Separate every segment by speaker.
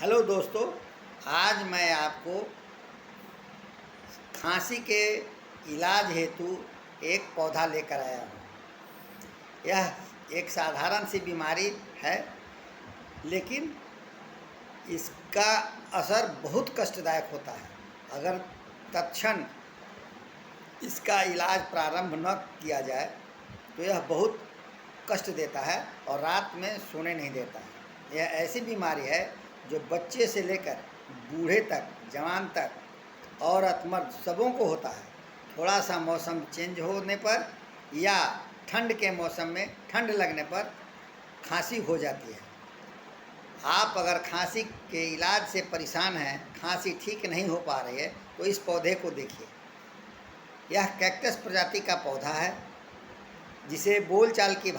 Speaker 1: Hello दोस्तों, आज मैं आपको खांसी के इलाज हेतु एक पौधा लेकर आया हूँ। यह एक साधारण सी बीमारी है, लेकिन इसका असर बहुत कष्टदायक होता है। अगर तत्क्षण इसका इलाज प्रारंभ न किया जाए तो यह बहुत कष्ट देता है और रात में सोने नहीं देता है। यह ऐसी बीमारी है जो बच्चे से लेकर बूढ़े तक, जवान तक, औरत मर्द सबों को होता है। थोड़ा सा मौसम चेंज होने पर या ठंड के मौसम में ठंड लगने पर खांसी हो जाती है। आप अगर खांसी के इलाज से परेशान हैं, खांसी ठीक नहीं हो पा रही है, तो इस पौधे को देखिए। यह कैक्टस प्रजाति का पौधा है, जिसे बोलचाल की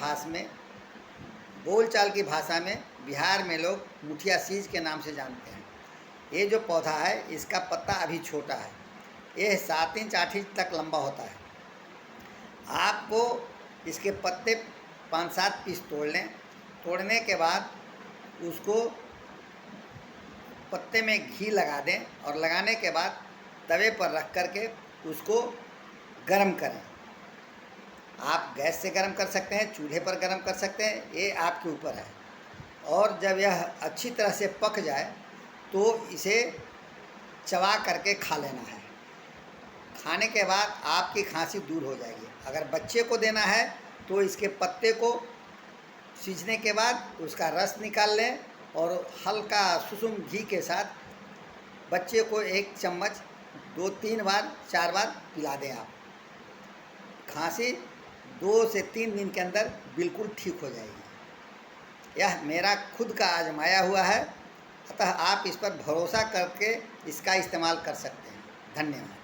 Speaker 1: भाषा में बिहार में लोग मुठिया सीज के नाम से जानते हैं। ये जो पौधा है, इसका पत्ता अभी छोटा है। यह 7 इंच 8 इंच तक लंबा होता है। आपको इसके पत्ते 5-7 पीस तोड़ लें। तोड़ने के बाद उसको पत्ते में घी लगा दें और लगाने के बाद तवे पर रख कर के उसको गर्म करें। आप गैस से गर्म कर सकते हैं, चूल्हे पर गर्म कर सकते हैं, ये आपके ऊपर है। और जब यह अच्छी तरह से पक जाए तो इसे चबा करके खा लेना है। खाने के बाद आपकी खांसी दूर हो जाएगी। अगर बच्चे को देना है तो इसके पत्ते को सींचने के बाद उसका रस निकाल लें और हल्का सुसुम घी के साथ बच्चे को 1 चम्मच 2-3 बार 4 बार पिला दें। आप खांसी 2 से 3 दिन के अंदर बिल्कुल ठीक हो जाएगी। यह मेरा खुद का आजमाया हुआ है, अतः आप इस पर भरोसा करके इसका इस्तेमाल कर सकते हैं। धन्यवाद।